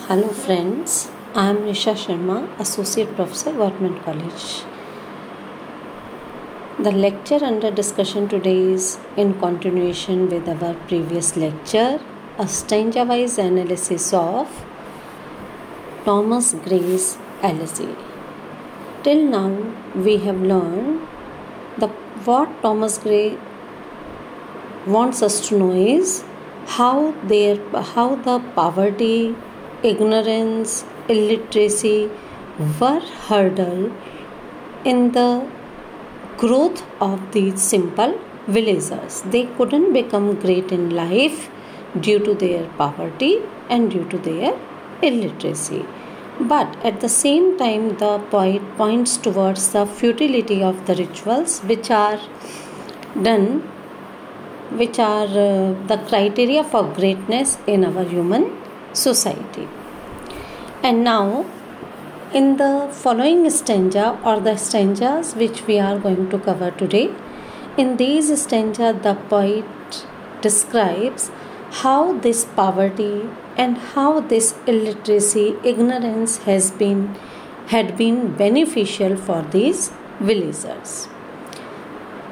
Hello friends, I am Nisha Sharma, Associate Professor, Government College. The lecture under discussion today is in continuation with our previous lecture, a stanza-wise analysis of Thomas Gray's Elegy. Till now, we have learned what Thomas Gray wants us to know is how the poverty, ignorance, illiteracy were hurdle in the growth of these simple villagers. They couldn't become great in life due to their poverty and due to their illiteracy. But at the same time, the poet points towards the futility of the rituals which are the criteria for greatness in our human society. And now, in the following stanza or the stanzas which we are going to cover today, in these stanzas the poet describes how this poverty and how this illiteracy, ignorance had been beneficial for these villagers.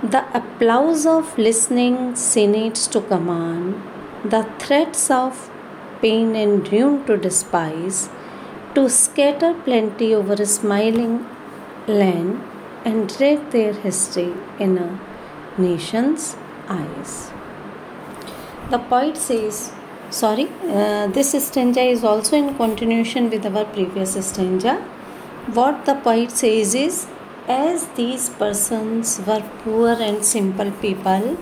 The applause of listening senates to command, the threats of pain and ruin to despise, to scatter plenty over a smiling land and read their history in a nation's eyes. The poet says, this stanza is also in continuation with our previous stanza. What the poet says is, as these persons were poor and simple people,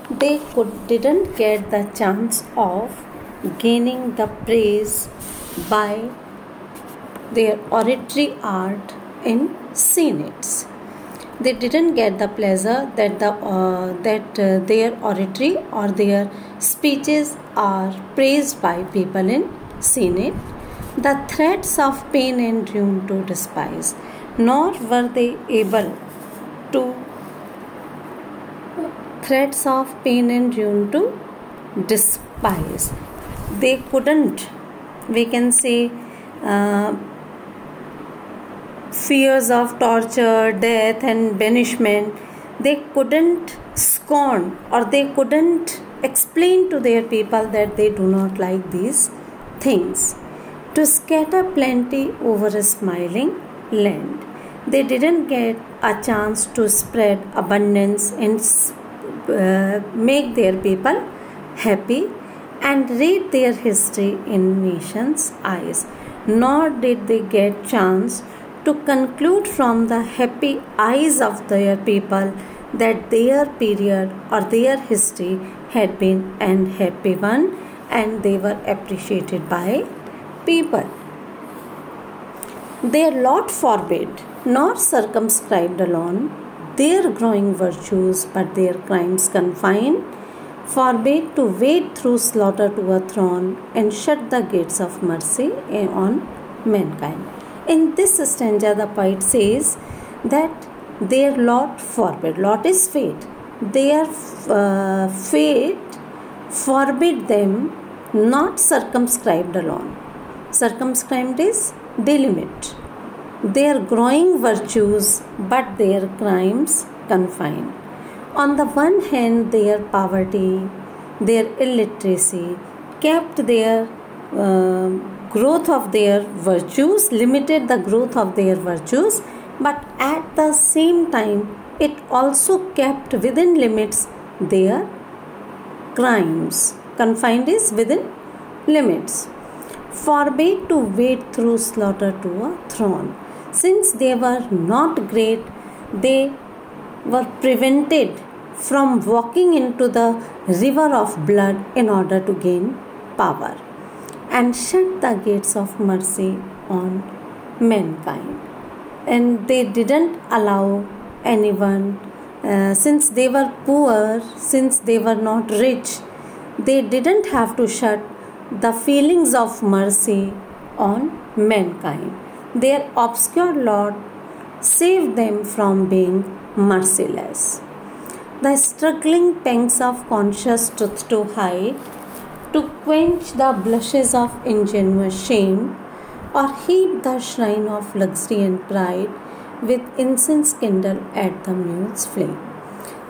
they didn't get the chance of gaining the praise by their oratory art in senates. They didn't get the pleasure that their oratory or their speeches are praised by people in senate. The threats of pain and ruin to despise, nor were they able to threats of pain and ruin to despise. They couldn't, we can say, fears of torture, death and banishment, they couldn't scorn or they couldn't explain to their people that they do not like these things. To scatter plenty over a smiling land, they didn't get a chance to spread abundance and make their people happy and read their history in nation's eyes, nor did they get chance to conclude from the happy eyes of their people that their period or their history had been an happy one and they were appreciated by people. Their lot forbid, nor circumscribed alone, their growing virtues, but their crimes confined, forbade to wade through slaughter to a throne and shut the gates of mercy on mankind. In this stanza, the poet says that their lot forbid, lot is fate, their fate forbid them, not circumscribed alone. Circumscribed is delimit. Their growing virtues, but their crimes confined. On the one hand, their poverty, their illiteracy kept their growth of their virtues, limited the growth of their virtues, but at the same time, it also kept within limits their crimes. Confined is within limits. Forbade to wade through slaughter to a throne. Since they were not great, they were prevented from walking into the river of blood in order to gain power, and shut the gates of mercy on mankind. And they didn't allow anyone, since they were poor, since they were not rich, they didn't have to shut the feelings of mercy on mankind. Their obscure lot saved them from being merciless. The struggling pangs of conscious truth to hide, to quench the blushes of ingenuous shame, or heap the shrine of luxury and pride with incense kindled at the mule's flame.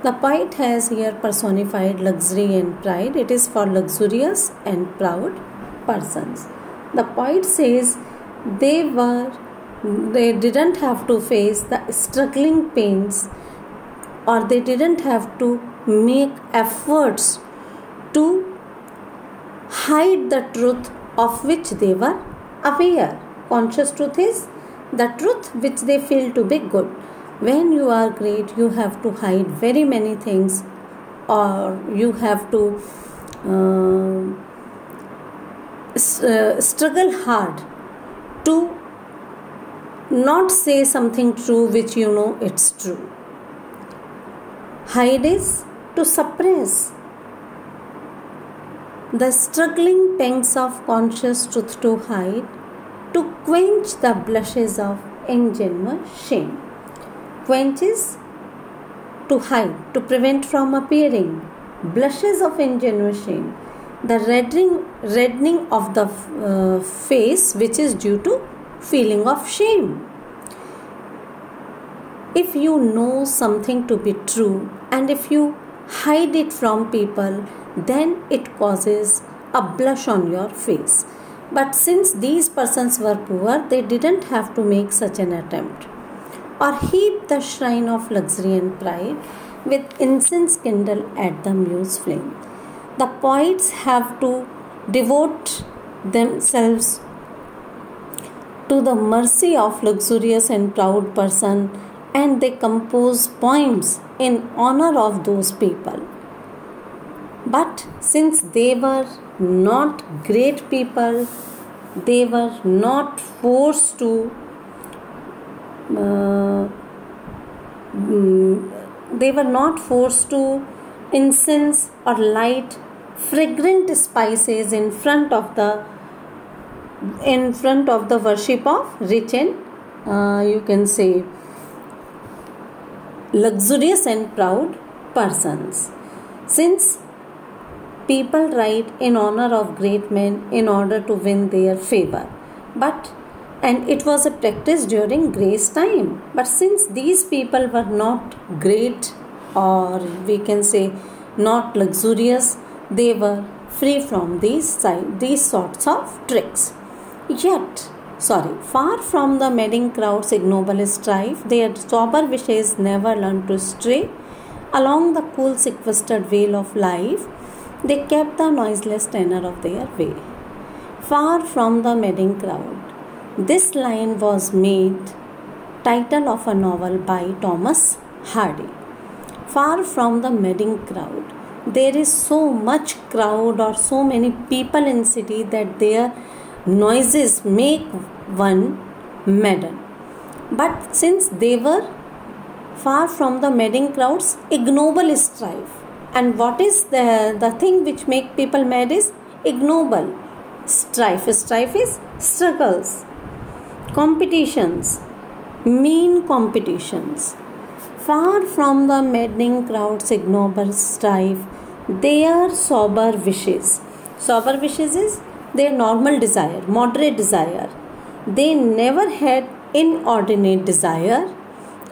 The poet has here personified luxury and pride. It is for luxurious and proud persons. The poet says they didn't have to face the struggling pains, or they didn't have to make efforts to hide the truth of which they were aware. Conscious truth is the truth which they feel to be good. When you are great, you have to hide very many things, or you have to struggle hard to not say something true which you know it's true. Hide is to suppress the struggling pangs of conscious truth, to hide, to quench the blushes of ingenuous shame. Quench is to hide, to prevent from appearing. Blushes of ingenuous shame, the reddening of the face which is due to feeling of shame. If you know something to be true and if you hide it from people, then it causes a blush on your face. But since these persons were poor, they didn't have to make such an attempt. Or heap the shrine of luxury and pride with incense kindled at the mule's flame. The poets have to devote themselves to the mercy of luxurious and proud person, and they compose poems in honor of those people. But since they were not great people, they were not forced to incense or light fragrant spices in front of the worship of rich and you can say luxurious and proud persons. Since people write in honor of great men in order to win their favor, and it was a practice during Grace time. But since these people were not great, or we can say not luxurious, they were free from these sorts of tricks. Far from the madding crowd's ignoble strife, their sober wishes never learned to stray along the cool sequestered vale of life. They kept the noiseless tenor of their way. Far from the madding crowd. This line was made title of a novel by Thomas Hardy. Far from the madding crowd. There is so much crowd or so many people in city that their noises make one madden. But since they were far from the madding crowd's ignoble strife. And what is the thing which make people mad is ignoble. Strife. Strife is struggles, competitions, mean competitions. Far from the maddening crowd's ignoble strife, their sober wishes. Sober wishes is their normal desire, moderate desire. They never had inordinate desire,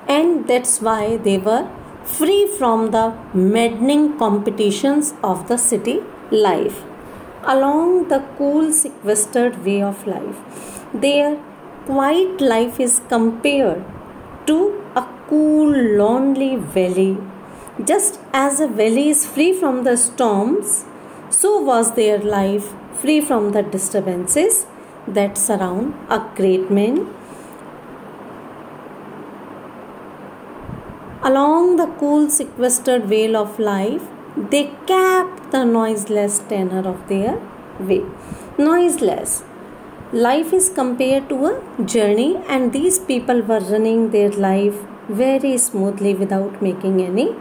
and that's why they were free from the maddening competitions of the city life. Along the cool sequestered way of life, their quiet life is compared to a cool lonely valley. Just as a valley is free from the storms, so was their life free from the disturbances that surround a great man. Along the cool sequestered vale of life, they kept the noiseless tenor of their way. Noiseless. Life is compared to a journey, and these people were running their life very smoothly without making any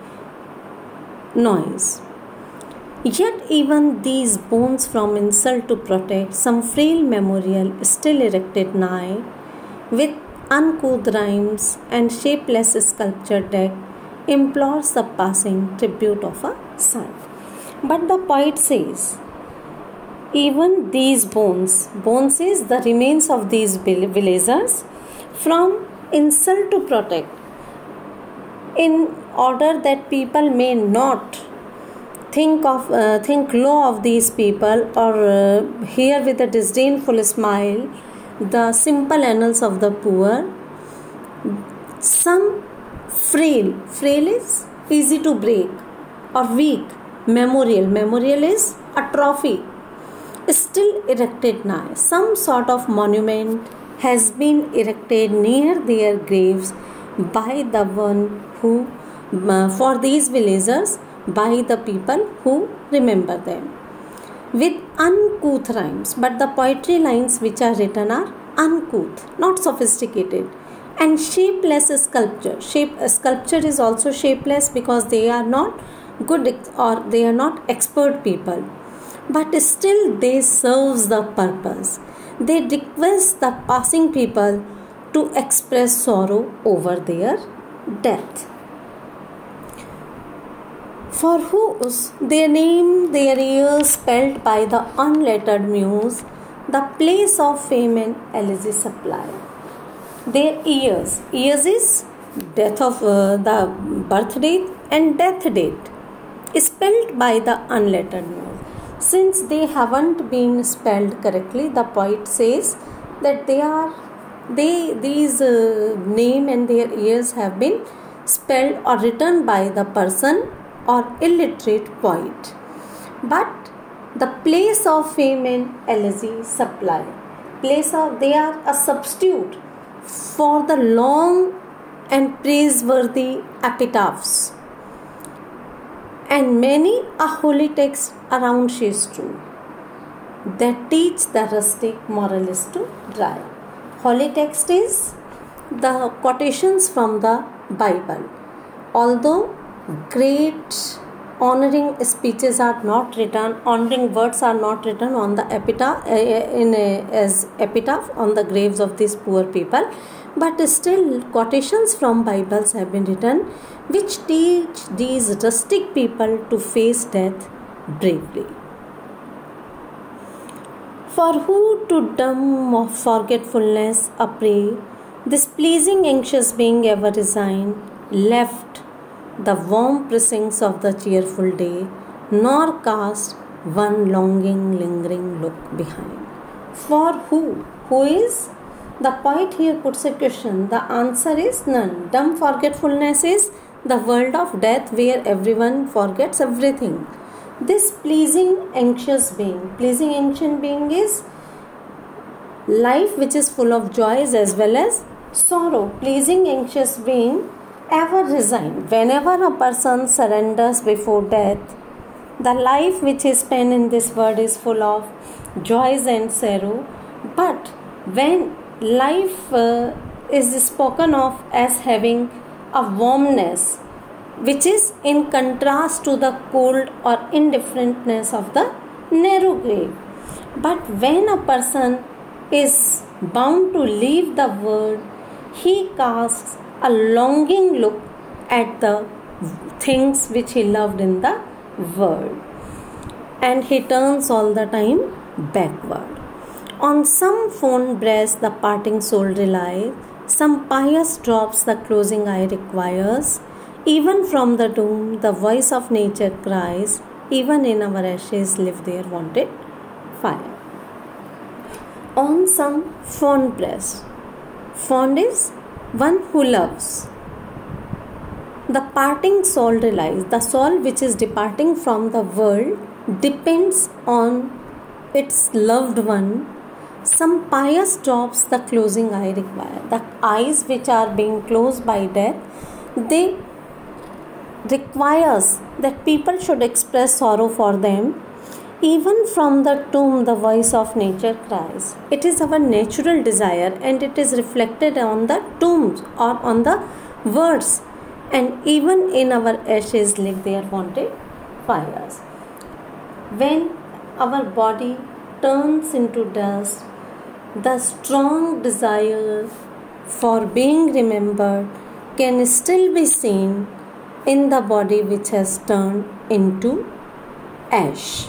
noise. Yet even these bones from insult to protect, some frail memorial still erected nigh, with uncouth rhymes and shapeless sculptured deck, implores the passing tribute of a son. But the poet says, even these bones is the remains of these villagers, from insult to protect, in order that people may not think low of these people, or hear with a disdainful smile the simple annals of the poor. Some frail is easy to break or weak. Memorial is a trophy still erected nigh. Some sort of monument has been erected near their graves by the one who, for these villagers, by the people who remember them, with uncouth rhymes. But the poetry lines which are written are uncouth, not sophisticated, and shapeless sculpture. Sculpture is also shapeless because they are not good or they are not expert people, but still they serves the purpose. They request the passing people to express sorrow over their death. For whose their name their ears spelt by the unlettered muse, the place of fame and elegy supply. Their ears is death of the birth date and death date, spelled by the unlettered muse. Since they haven't been spelled correctly, the poet says that these name and their years have been spelled or written by the person or illiterate poet. But the place of fame and elegy supply. They are a substitute for the long and praiseworthy epitaphs, and many a holy text around she strewn, that teach the rustic moralist to dry. Holy text is the quotations from the Bible. Although great honoring speeches are not written, honoring words are not written on the epitaph as epitaph on the graves of these poor people, but still quotations from Bibles have been written which teach these rustic people to face death bravely. For who to dumb of forgetfulness a prey, displeasing anxious being ever resigned, left the warm precincts of the cheerful day, nor cast one longing lingering look behind. For who is? The poet here puts a question. The answer is none. Dumb forgetfulness is the world of death where everyone forgets everything. This pleasing anxious being is life which is full of joys as well as sorrow. Pleasing anxious being ever resigned. Whenever a person surrenders before death, the life which is spent in this world is full of joys and sorrow. But when life is spoken of as having a warmness which is in contrast to the cold or indifferentness of the narrow grave. But when a person is bound to leave the world, he casts a longing look at the things which he loved in the world, and he turns all the time backward. On some fond breast the parting soul relies, some pious drops the closing eye requires. Even from the tomb the voice of nature cries, even in our ashes live their wonted fire. On some fond breast. Fond is one who loves. The parting soul relies. The soul which is departing from the world depends on its loved one. Some pious drops the closing eye require. The eyes which are being closed by death, they requires that people should express sorrow for them. Even from the tomb the voice of nature cries. It is our natural desire, and it is reflected on the tombs or on the words, and even in our ashes live their wonted fires. When our body turns into dust, the strong desire for being remembered can still be seen in the body which has turned into ash.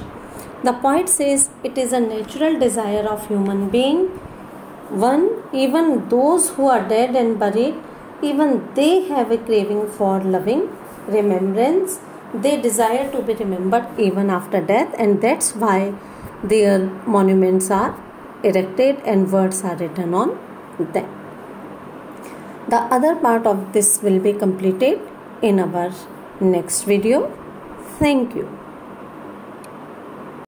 The poet says it is a natural desire of human being. One, even those who are dead and buried, even they have a craving for loving remembrance. They desire to be remembered even after death, and that's why their monuments are erected and words are written on them. The other part of this will be completed in our next video. Thank you.